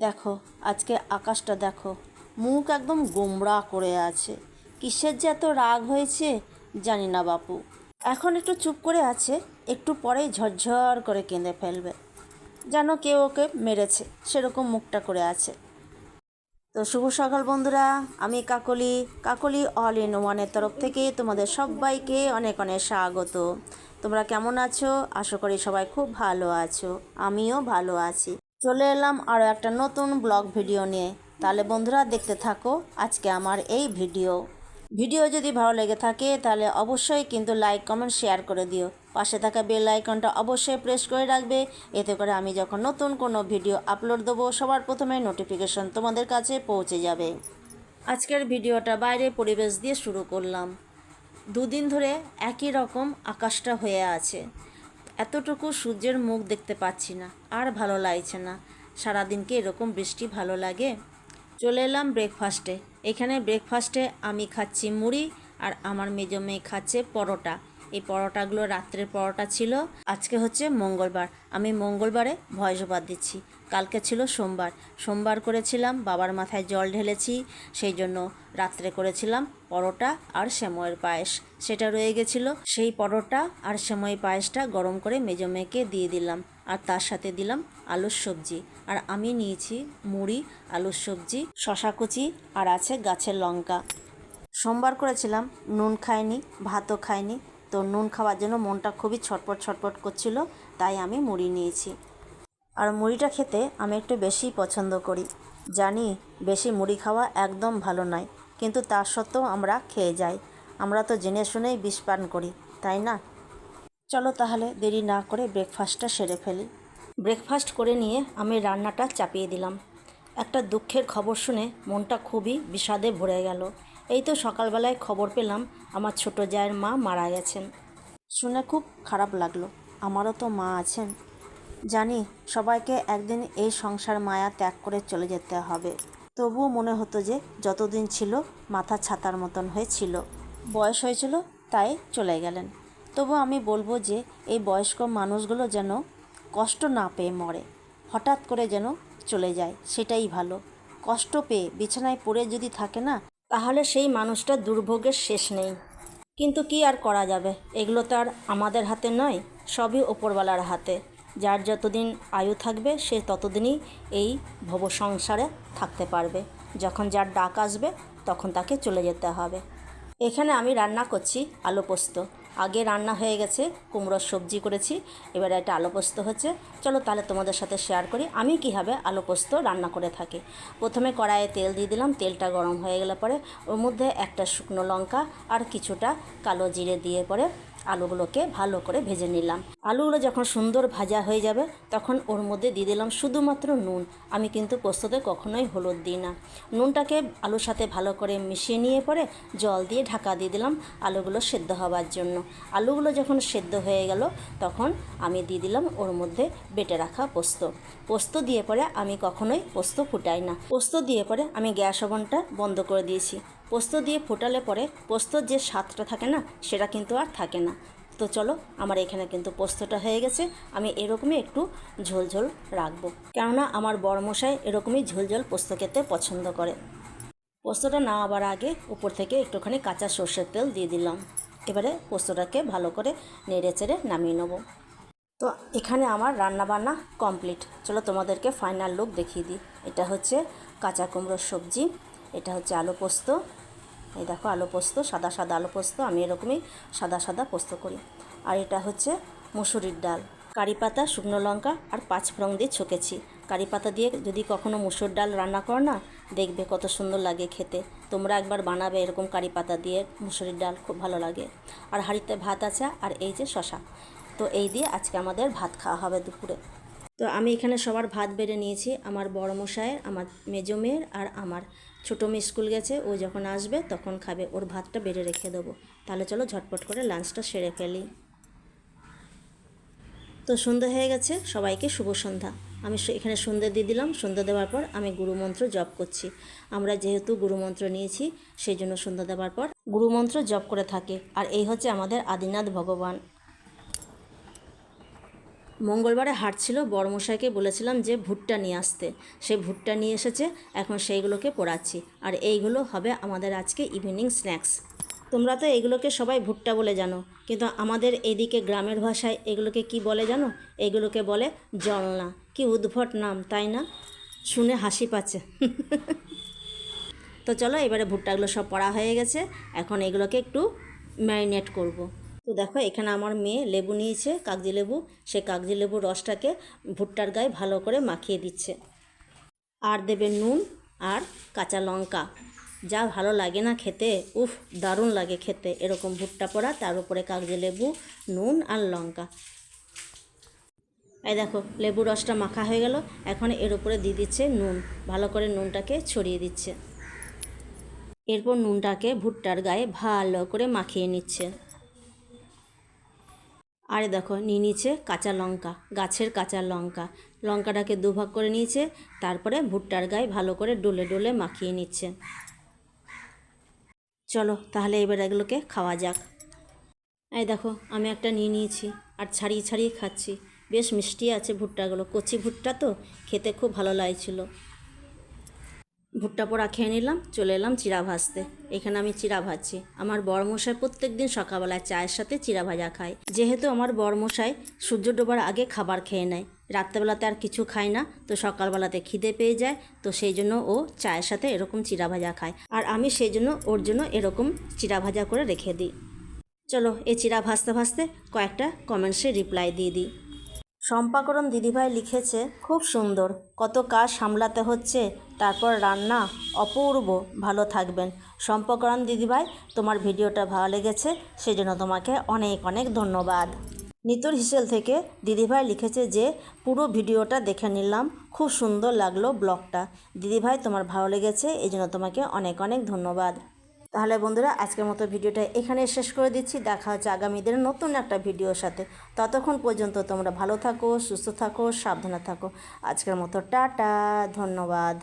দেখো আজকে আকাশটা দেখো, মুখ একদম গোমড়া করে আছে। কিসের যে এত রাগ হয়েছে জানি না বাপু। এখন একটু চুপ করে আছে, একটু পরেই ঝরঝর করে কেঁদে ফেলবে, যেন কেউ ওকে মেরেছে সেরকম মুখটা করে আছে। তো শুভ সকাল বন্ধুরা, আমি কাকলি কাকলি অল ইন ওয়ানের তরফ থেকে তোমাদের সবাইকে অনেক অনেক স্বাগত। তোমরা কেমন আছো? আশা করি সবাই খুব ভালো আছো, আমিও ভালো আছি। চলে এলাম আরও একটা নতুন ব্লগ ভিডিও নিয়ে। তাহলে বন্ধুরা দেখতে থাকো আজকে আমার এই ভিডিও যদি ভালো লেগে থাকে তাহলে অবশ্যই কিন্তু লাইক কমেন্ট শেয়ার করে দিও। পাশে থাকা বেল আইকনটা অবশ্যই প্রেস করে রাখবে, এতে করে আমি যখন নতুন কোনো ভিডিও আপলোড দেবো সবার প্রথমে নোটিফিকেশন তোমাদের কাছে পৌঁছে যাবে। আজকের ভিডিওটা বাইরে পরিবেশ দিয়ে শুরু করলাম। দুদিন ধরে একই রকম আকাশটা হয়ে আছে, এতটুকু সূর্যের মুখ দেখতে পাচ্ছি না, আর ভালো লাগছে না। সারাদিন কি এরকম বৃষ্টি ভালো লাগে? চলে এলাম ব্রেকফাস্টে। এখানে ব্রেকফাস্টে আমি খাচ্ছি মুড়ি, আর আমার মেজো মেয়ে খাচ্ছে পরোটা। এই পরোটাগুলো রাত্রের পরোটা ছিল। আজকে হচ্ছে মঙ্গলবার, আমি মঙ্গলবারে ভয়েস ওভার দিচ্ছি। কালকে ছিল সোমবার, সোমবার করেছিলাম, বাবার মাথায় জল ঢেলেছি, সেই জন্য রাত্রে করেছিলাম পরোটা আর সেময়ের পায়েস। সেটা রয়ে গেছিলো, সেই পরোটা আর সেময় পায়েসটা গরম করে মেজো মেয়েকে দিয়ে দিলাম, আর তার সাথে দিলাম আলুর সবজি। আর আমি নিয়েছি মুড়ি, আলুর সবজি, শশা কুচি, আর আছে গাছের লঙ্কা। সোমবার করেছিলাম, নুন খাইনি, ভাতও খাইনি, তো নুন খাওয়ার জন্য মনটা খুবই ছটপট ছটপট করছিল, তাই আমি মুড়ি নিয়েছি। আর মুড়িটা খেতে আমি একটু বেশি পছন্দ করি। জানি বেশি মুড়ি খাওয়া একদম ভালো নয়, কিন্তু তার সত্ত্বেও আমরা খেয়ে যাই। আমরা তো জেনে শুনেই বিষ পান করি, তাই না? চলো তাহলে দেরি না করে ব্রেকফাস্টটা সেরে ফেলি। ব্রেকফাস্ট করে নিয়ে আমি রান্নাটা চাপিয়ে দিলাম। একটা দুঃখের খবর শুনে মনটা খুবই বিষাদে ভরে গেল। এই তো সকালবেলায় খবর পেলাম আমার ছোট জায়ের মা মারা গেছেন। শুনে খুব খারাপ লাগলো। আমারও তো মা আছেন, জানি সবাইকে একদিন এই সংসার মায়া ত্যাগ করে চলে যেতে হবে। তবুও মনে হতো যে যতদিন ছিল মাথা ছাতার মতন হয়েছিল। বয়স হয়েছিল তাই চলে গেলেন। তবু আমি বলবো যে এই বয়স্ক মানুষগুলো যেন কষ্ট না পেয়ে মরে, হঠাৎ করে যেন চলে যায়, সেটাই ভালো। কষ্ট পেয়ে বিছানায় পড়ে যদি থাকে না, তাহলে সেই মানুষটার দুর্ভোগের শেষ নেই। কিন্তু কি আর করা যাবে, এগুলো তো আর আমাদের হাতে নয়, সবই ওপরওয়ালার হাতে। যার যতদিন আয়ু থাকবে সে ততদিনই এই ভব সংসারে থাকতে পারবে। যখন যার ডাক আসবে তখন তাকে চলে যেতে হবে। এখানে আমি রান্না করছি আলু পোস্ত। আগে রান্না হয়ে গেছে, কুমড়োর সবজি করেছি, এবার একটা আলু পোস্ত হচ্ছে। চলো তাহলে তোমাদের সাথে শেয়ার করি আমি কীভাবে আলু পোস্ত রান্না করে থাকি। প্রথমে কড়াইয়ে তেল দিয়ে দিলাম, তেলটা গরম হয়ে গেলে পরে ওর মধ্যে একটা শুকনো লঙ্কা আর কিছুটা কালো জিরে দিয়ে পরে আলুগুলোকে ভালো করে ভেজে নিলাম। আলুগুলো যখন সুন্দর ভাজা হয়ে যাবে তখন ওর মধ্যে দিয়ে দিলাম শুধুমাত্র নুন। আমি কিন্তু পোস্ততে কখনোই হলুদ দিই না। নুনটাকে আলুর সাথে ভালো করে মিশিয়ে নিয়ে পরে জল দিয়ে ঢাকা দিয়ে দিলাম আলুগুলো সেদ্ধ হওয়ার জন্য। আলুগুলো যখন সেদ্ধ হয়ে গেল তখন আমি দিয়ে দিলাম ওর মধ্যে বেটে রাখা পোস্ত। পোস্ত দিয়ে পরে আমি কখনোই পোস্ত ফুটাই না। পোস্ত দিয়ে পরে আমি গ্যাস ওভেনটা বন্ধ করে দিয়েছি। পোস্ত দিয়ে ফোটালে পরে পোস্তর যে স্বাদটা থাকে না সেটা কিন্তু আর থাকে না। তো চলো, আমার এখানে কিন্তু পোস্তটা হয়ে গেছে। আমি এরকমই একটু ঝোলঝোল রাখবো, কেননা আমার বড়মশাই এরকমই ঝোলঝোল পোস্ত খেতে পছন্দ করে। পোস্তটা নামাবার আগে উপর থেকে একটুখানি কাঁচা সর্ষের তেল দিয়ে দিলাম। এবারে পোস্তটাকে ভালো করে নেড়ে চেড়ে নামিয়ে নেবো। তো এখানে আমার রান্নাবান্না কমপ্লিট। চলো তোমাদেরকে ফাইনাল লুক দেখিয়ে দিই। এটা হচ্ছে কাঁচা কুমড়োর সবজি, এটা হচ্ছে আলু পোস্ত। এই দেখো আলু পোস্ত, সাদা সাদা আলু পোস্ত, আমি এরকমই সাদা সাদা পোস্ত করি। আর এটা হচ্ছে মুসুরির ডাল, কারি পাতা, শুকনো লঙ্কা আর পাঁচফোড়ন দিয়ে ছকেছি। কারি পাতা দিয়ে যদি কখনো মুসুর ডাল রান্না করো না, দেখবে কত সুন্দর লাগে খেতে। তোমরা একবার বানাবে এরকম কারি পাতা দিয়ে মুসুরির ডাল, খুব ভালো লাগে। আর হাঁড়িতে ভাত আছে, আর এই যে শশা। তো এই দিয়ে আজকে আমাদের ভাত খাওয়া হবে দুপুরে। তো আমি এখানে সবার ভাত বেড়ে নিয়েছি, আমার বড় মশাইয়ের, আমার মেজো মেয়ের, আর আমার ছোটো মেয়ে স্কুল গেছে, ও যখন আসবে তখন খাবে, ওর ভাতটা বেড়ে রেখে দেবো। তাহলে চলো ঝটপট করে লাঞ্চটা সেরে ফেলি। তো সন্ধ্যা হয়ে গেছে, সবাইকে শুভ সন্ধ্যা। আমি এখানে সন্ধ্যা দিয়ে দিলাম। সন্ধ্যা দেওয়ার পর আমি গুরুমন্ত্র জপ করছি। আমরা যেহেতু গুরুমন্ত্র নিয়েছি সেই জন্য সন্ধ্যা দেওয়ার পর গুরুমন্ত্র জপ করে থাকি। আর এই হচ্ছে আমাদের আদিনাথ ভগবান। মঙ্গলবারে হাট ছিল, বড়মশাইকে বলেছিলাম যে ভুট্টা নিয়ে আসতে, সে ভুট্টা নিয়ে এসেছে, এখন সেইগুলোকে পোড়াচ্ছি। আর এইগুলো হবে আমাদের আজকে ইভিনিং স্ন্যাক্স। তোমরা তো এগুলোকে সবাই ভুট্টা বলে জানো, কিন্তু আমাদের এদিকে গ্রামের ভাষায় এগুলোকে কি বলে জানো? এগুলোকে বলে জলনা। কি উদ্ভট নাম, তাই না? শুনে হাসি পাচ্ছে। তো চলো, এবারে ভুট্টাগুলো সব পড়া হয়ে গেছে, এখন এগুলোকে একটু ম্যারিনেট করব। তো দেখো, এখানে আমার মেয়ে লেবু নিয়েছে, কাগজি লেবু। সে কাগজি লেবুর রসটাকে ভুট্টার গায়ে ভালো করে মাখিয়ে দিচ্ছে। আর দেবে নুন আর কাঁচা লঙ্কা। যা ভালো লাগে না খেতে, উফ, দারুণ লাগে খেতে এরকম ভুট্টা পোড়া, তার উপরে কাগজি লেবু, নুন আর লঙ্কা। এই দেখো, লেবু রসটা মাখা হয়ে গেল, এখন এর উপরে দিয়ে দিচ্ছে নুন, ভালো করে নুনটাকে ছড়িয়ে দিচ্ছে। এরপর নুনটাকে ভুট্টার গায়ে ভালো করে মাখিয়ে নিচ্ছে। আর দেখো, নিয়ে নিচ্ছে কাঁচা লঙ্কা, গাছের কাঁচা লঙ্কা। লঙ্কাটাকে দুভাগ করে নিয়েছে, তারপরে ভুট্টার গায়ে ভালো করে ডলে ডলে মাখিয়ে নিচ্ছে। চলো তাহলে এবার এগুলোকে খাওয়া যাক। এই দেখো, আমি একটা নিয়ে নিয়েছি আর ছাড়িয়ে ছাড়িয়ে খাচ্ছি। বেশ মিষ্টি আছে ভুট্টাগুলো, কচি ভুট্টা তো, খেতে খুব ভালো লাগছিল। ভুট্টা পোড়া খেয়ে নিলাম, চলে এলাম চিড়া ভাজতে। এখানে আমি চিড়া ভাজছি। আমার বড়মশাই প্রত্যেক দিন সকালবেলায় চায়ের সাথে চিড়া ভাজা খায়। যেহেতু আমার বড়মশাই সূর্য ডোবার আগে খাবার খেয়ে নেয়, রাত্রেবেলাতে আর কিছু খায় না, তো সকালবেলাতে খিদে পেয়ে যায়, তো সেই জন্য ও চায়ের সাথে এরকম চিড়া ভাজা খায়। আর আমি সেই জন্য ওর জন্য এরকম চিড়া ভাজা করে রেখে দিই। চলো, এই চিড়া ভাজতে ভাজতে কয়েকটা কমেন্টসে রিপ্লাই দিয়ে দিই। শম্পাকরণ দিদিভাই লিখেছে, খুব সুন্দর, কত কাজ সামলাতে হচ্ছে, তারপর রান্না, অপূর্ব, ভালো থাকবেন। শম্পাকরণ দিদিভাই, তোমার ভিডিওটা ভালো লেগেছে, সেজন্য তোমাকে অনেক অনেক ধন্যবাদ। নিতুর হিসেল থেকে দিদিভাই লিখেছে যে পুরো ভিডিওটা দেখে নিলাম, খুব সুন্দর লাগলো ব্লগটা। দিদিভাই, তোমার ভালো লেগেছে, এই জন্য তোমাকে অনেক অনেক ধন্যবাদ। তাহলে বন্ধুরা, আজকের মতো ভিডিওটা এখানে শেষ করে দিচ্ছি। দেখা হচ্ছে আগামী দিনে নতুন একটা ভিডিওর সাথে। ততক্ষণ পর্যন্ত তোমরা ভালো থাকো, সুস্থ থাকো, সাবধানে থাকো। আজকের মতো টাটা, ধন্যবাদ।